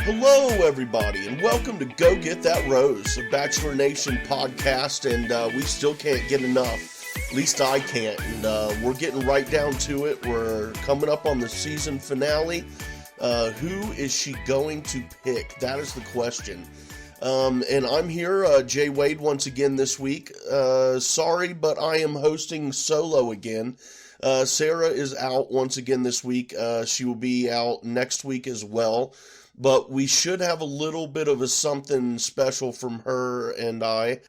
Hello, everybody, and welcome to Go Get That Rose, a Bachelor Nation podcast, and we still can't get enough. At least I can't, and we're getting right down to it. We're coming up on the season finale. Who is she going to pick? That is the question. And I'm here, J Wade, once again this week. Sorry, but I am hosting solo again. Sara is out once again this week. She will be out next week as well. But we should have a little bit of a something special from her and I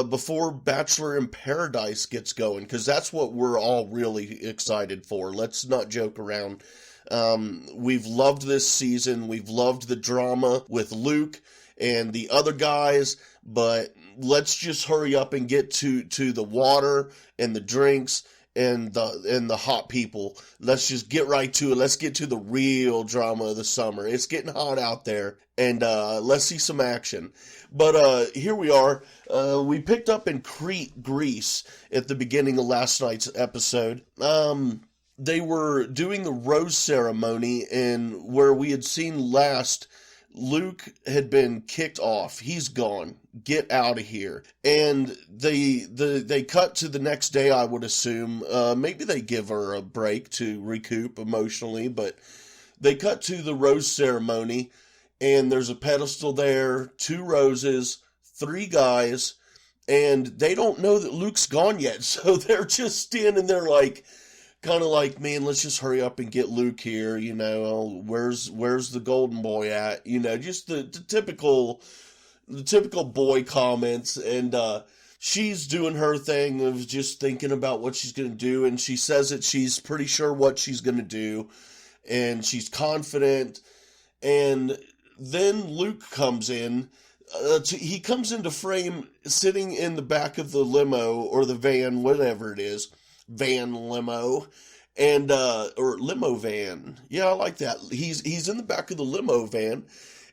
before Bachelor in Paradise gets going, because that's what we're all really excited for. Let's not joke around. We've loved this season. We've loved the drama with Luke and the other guys, but let's just hurry up and get to the water and the drinks and the hot people. Let's just get right to it. Let's get to the real drama of the summer. It's getting hot out there, and let's see some action. But here we are. We picked up in Crete, Greece, at the beginning of last night's episode. They were doing the rose ceremony, and where we had seen last, Luke had been kicked off. He's gone. Get out of here. And they cut to the next day, I would assume. Maybe they give her a break to recoup emotionally, but they cut to the rose ceremony, and there's a pedestal there, 2 roses, 3 guys, and they don't know that Luke's gone yet. So they're just standing there kind of like, man, let's just hurry up and get Luke here, where's the golden boy at, just the typical boy comments, and she's doing her thing of just thinking about what she's going to do, and she says that she's pretty sure what she's going to do, and she's confident, and then Luke comes in. He comes into frame sitting in the back of the limo, or the van, whatever it is, limo, and or limo van. Yeah, I like that. He's in the back of the limo van,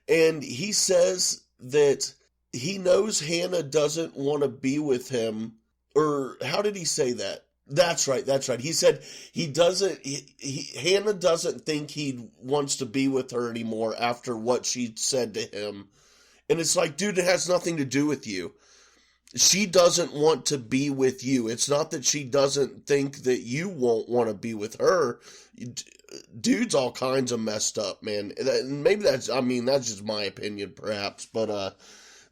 and he says that he knows Hanna doesn't want to be with him. Or how did he say that? That's right. He said Hanna doesn't think he wants to be with her anymore after what she said to him. And it's like, dude, it has nothing to do with you. She doesn't want to be with you. It's not that she doesn't think that you won't want to be with her. Dude's all kinds of messed up, man. Maybe that's just my opinion, perhaps. But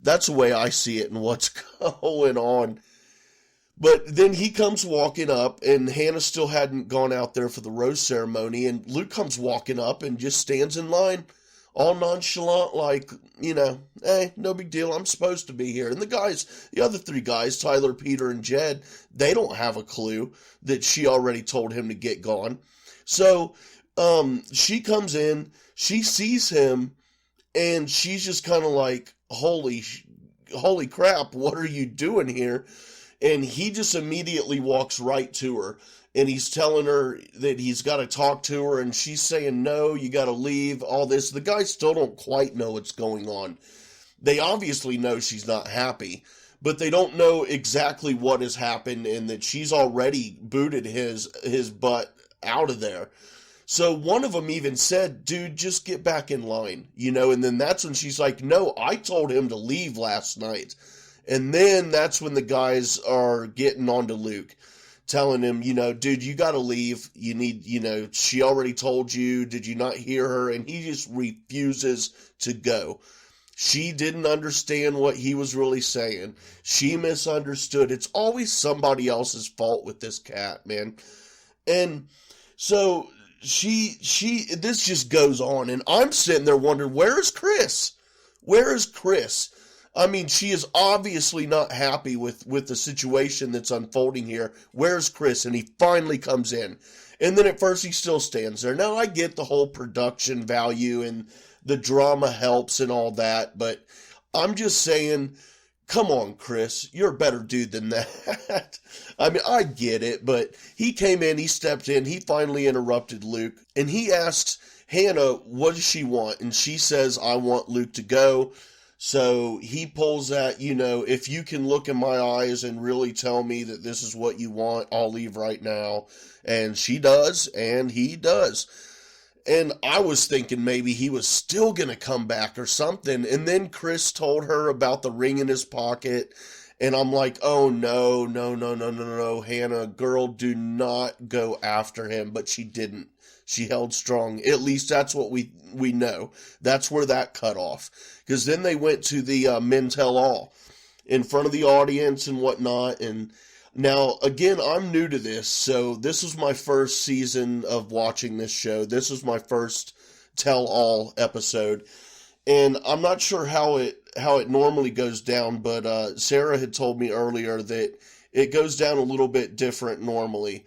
that's the way I see it and what's going on. But then he comes walking up, and Hanna still hadn't gone out there for the rose ceremony. And Luke comes walking up and just stands in line, all nonchalant, like, hey, no big deal, I'm supposed to be here. And the other 3 guys, Tyler, Peter, and Jed, they don't have a clue that she already told him to get gone. So, she comes in, she sees him, and she's just kind of like, holy crap, what are you doing here? And he just immediately walks right to her. And he's telling her that he's got to talk to her, and she's saying, no, you got to leave, all this. The guys still don't quite know what's going on. They obviously know she's not happy, but they don't know exactly what has happened, and that she's already booted his butt out of there. So one of them even said, dude, just get back in line, and then that's when she's like, no, I told him to leave last night. And then that's when the guys are getting onto Luke, telling him, dude, you gotta leave. You need, she already told you. Did you not hear her? And he just refuses to go. She didn't understand what he was really saying. She misunderstood. It's always somebody else's fault with this cat, man. And so this just goes on. And I'm sitting there wondering, where is Chris? Where is Chris? I mean, she is obviously not happy with the situation that's unfolding here. Where's Chris? And he finally comes in. And then at first he still stands there. Now, I get the whole production value and the drama helps and all that, but I'm just saying, come on, Chris, you're a better dude than that. I mean, I get it, but he came in, he stepped in, he finally interrupted Luke, and he asks Hanna, what does she want? And she says, I want Luke to go. So he pulls that, if you can look in my eyes and really tell me that this is what you want, I'll leave right now. And she does, and he does. And I was thinking maybe he was still going to come back or something. And then Chris told her about the ring in his pocket. And I'm like, oh, no, no, no, no, no, no, Hanna, girl, do not go after him. But she didn't. She held strong. At least that's what we know. That's where that cut off. Because then they went to the Men Tell All in front of the audience and whatnot. And now, again, I'm new to this. So this was my first season of watching this show. This was my first Tell All episode. And I'm not sure how it normally goes down, but Sara had told me earlier that it goes down a little bit different normally.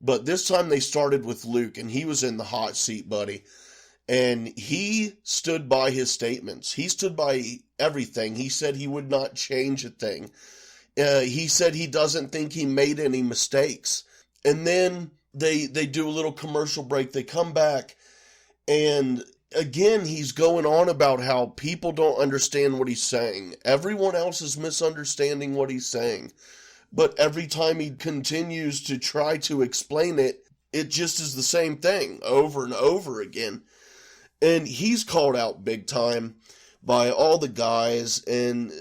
But this time they started with Luke, and he was in the hot seat, buddy. And he stood by his statements. He stood by everything. He said he would not change a thing. He said he doesn't think he made any mistakes. And then they do a little commercial break. They come back, and again, he's going on about how people don't understand what he's saying. Everyone else is misunderstanding what he's saying. But every time he continues to try to explain it, it just is the same thing over and over again. And he's called out big time by all the guys, and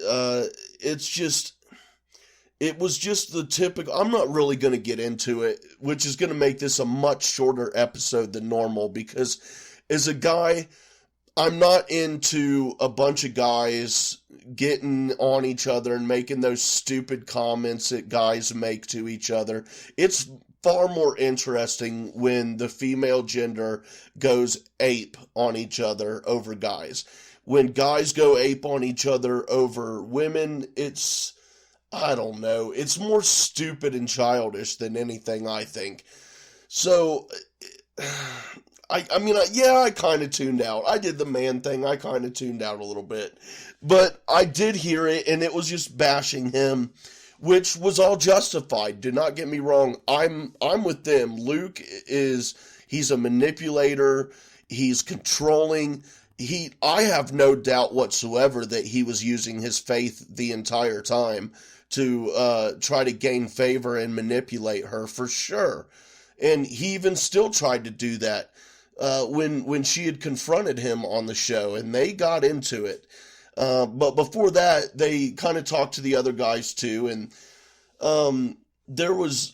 it was just the typical. I'm not really going to get into it, which is going to make this a much shorter episode than normal, because as a guy, I'm not into a bunch of guys getting on each other and making those stupid comments that guys make to each other. It's far more interesting when the female gender goes ape on each other over guys. When guys go ape on each other over women, it's, I don't know, it's more stupid and childish than anything, I think. So, I kind of tuned out. I did the man thing. I kind of tuned out a little bit. But I did hear it, and it was just bashing him, which was all justified. Do not get me wrong. I'm with them. Luke he's a manipulator. He's controlling. I have no doubt whatsoever that he was using his faith the entire time to try to gain favor and manipulate her, for sure. And he even still tried to do that when she had confronted him on the show, and they got into it. But before that, they kind of talked to the other guys too, and there was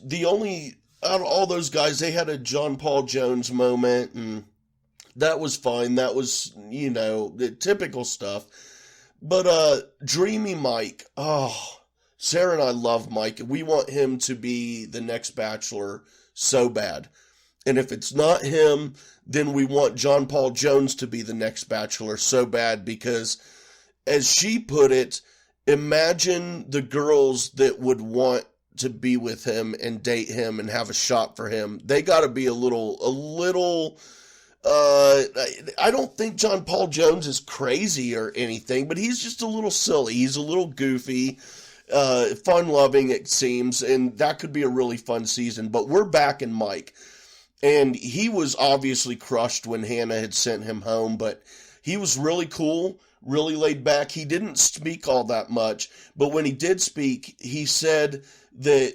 out of all those guys, they had a John Paul Jones moment, and that was fine. That was, the typical stuff. But Dreamy Mike, Sara and I love Mike. We want him to be the next Bachelor so bad. And if it's not him, then we want John Paul Jones to be the next Bachelor so bad, because, as she put it, imagine the girls that would want to be with him and date him and have a shot for him. They got to be a little, I don't think John Paul Jones is crazy or anything, but he's just a little silly. He's a little goofy, fun-loving, it seems, and that could be a really fun season. But we're back in Mike. And he was obviously crushed when Hanna had sent him home, but he was really cool, really laid back. He didn't speak all that much, but when he did speak, he said that,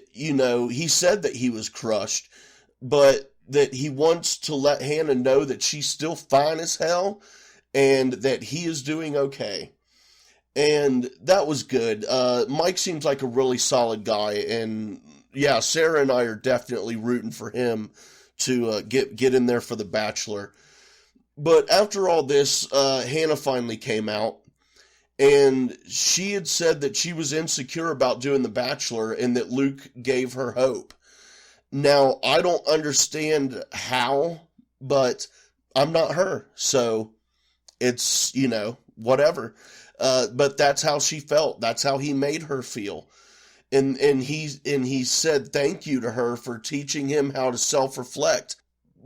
he was crushed, but that he wants to let Hanna know that she's still fine as hell and that he is doing okay. And that was good. Mike seems like a really solid guy, and yeah, Sara and I are definitely rooting for him to get in there for The Bachelor. But after all this, Hanna finally came out, and she had said that she was insecure about doing The Bachelor and that Luke gave her hope. Now, I don't understand how, but I'm not her, so it's, whatever. But that's how she felt. That's how he made her feel. And he said thank you to her for teaching him how to self-reflect.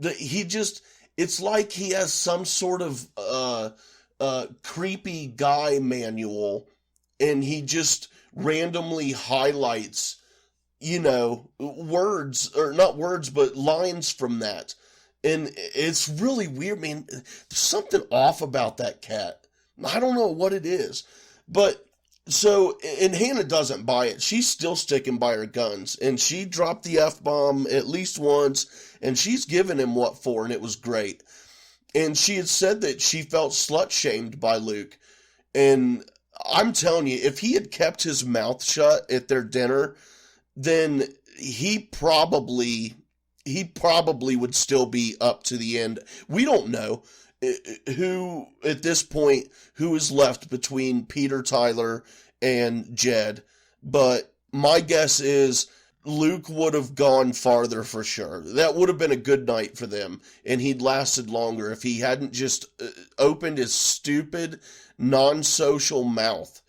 It's like he has some sort of creepy guy manual, and he just randomly highlights, words, or not words, but lines from that. And it's really weird, man. There's something off about that cat. I don't know what it is. But so, and Hanna doesn't buy it. She's still sticking by her guns. And she dropped the F-bomb at least once, and she's given him what for, and it was great. And she had said that she felt slut-shamed by Luke. And I'm telling you, if he had kept his mouth shut at their dinner, then he probably would still be up to the end. We don't know who, at this point, who is left between Peter, Tyler, and Jed. But my guess is Luke would have gone farther for sure. That would have been a good night for them, and he'd lasted longer if he hadn't just opened his stupid, non-social mouth.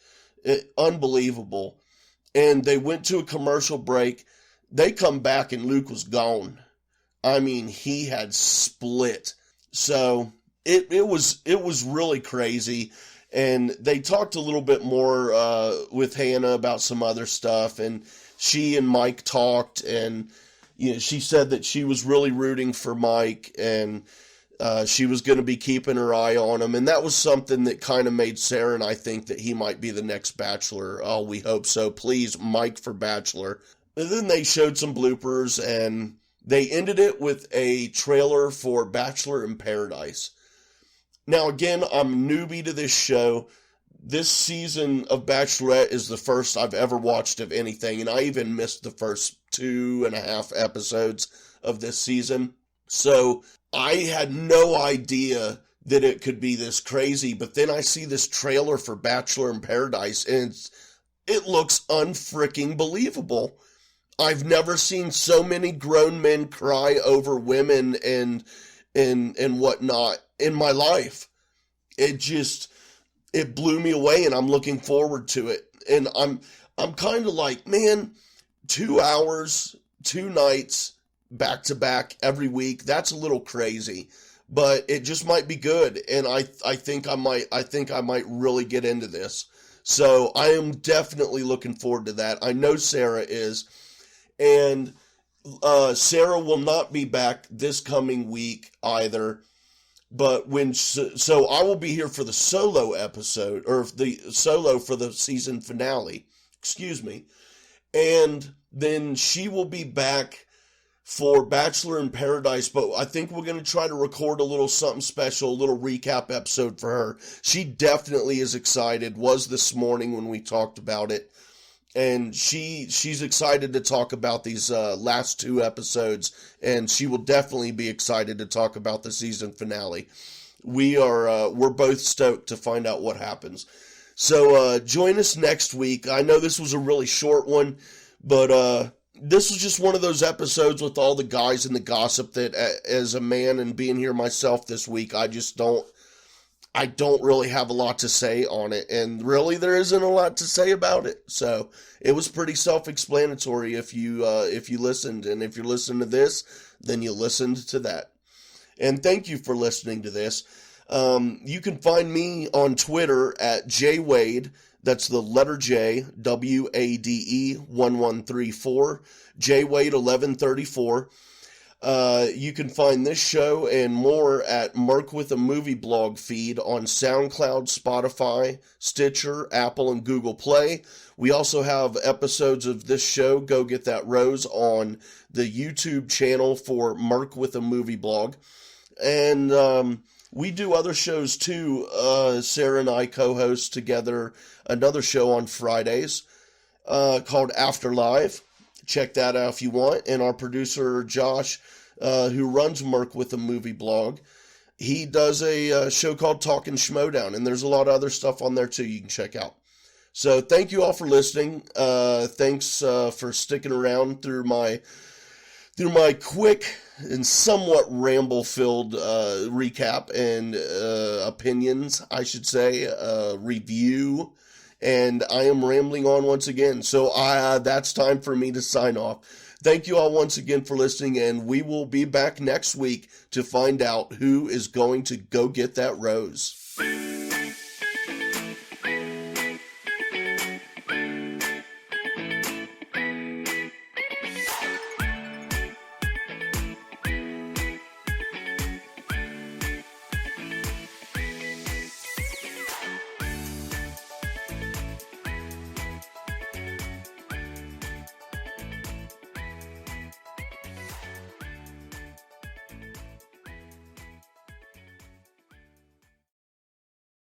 Unbelievable. And they went to a commercial break. They come back and Luke was gone. I mean, he had split. So it was really crazy. And they talked a little bit more with Hanna about some other stuff, and she and Mike talked, and she said that she was really rooting for Mike, and she was going to be keeping her eye on him, and that was something that kind of made Sara and I think that he might be the next Bachelor. Oh, we hope so. Please, Mike for Bachelor. And then they showed some bloopers, and they ended it with a trailer for Bachelor in Paradise. Now, again, I'm a newbie to this show. This season of Bachelorette is the first I've ever watched of anything, and I even missed the first 2.5 episodes of this season. So I had no idea that it could be this crazy, but then I see this trailer for Bachelor in Paradise, and it looks unfreaking believable. I've never seen so many grown men cry over women and whatnot in my life. It blew me away, and I'm looking forward to it. And I'm kind of like, man, 2 hours, 2 nights, back to back every week. That's a little crazy, but it just might be good. And I think I might really get into this. So I am definitely looking forward to that. I know Sara is, and Sara will not be back this coming week either. But so I will be here for the solo episode, or the solo for the season finale, excuse me. And then she will be back for Bachelor in Paradise, but I think we're going to try to record a little something special, a little recap episode for her. She definitely is excited, was this morning when we talked about it. And she's excited to talk about these last 2 episodes, and she will definitely be excited to talk about the season finale. We're both stoked to find out what happens. So join us next week. I know this was a really short one, but this was just one of those episodes with all the guys and the gossip that, as a man and being here myself this week, I don't really have a lot to say on it, and really there isn't a lot to say about it. So it was pretty self-explanatory if you listened, and if you're listening to this, then you listened to that. And thank you for listening to this. You can find me on Twitter at J Wade. That's the letter J, WADE 1134, J Wade 1134. You can find this show and more at Merc with a Movie blog feed on SoundCloud, Spotify, Stitcher, Apple, and Google Play. We also have episodes of this show, Go Get That Rose, on the YouTube channel for Merc with a Movie blog. And we do other shows too. Sara and I co-host together another show on Fridays called After Live. Check that out if you want. And our producer, Josh, who runs Merc with a Movie blog, he does a show called Talkin' Schmodown, and there's a lot of other stuff on there too you can check out. So thank you all for listening. Thanks for sticking around through my quick and somewhat ramble-filled recap and opinions, I should say, review. And I am rambling on once again, so that's time for me to sign off. Thank you all once again for listening, and we will be back next week to find out who is going to go get that rose.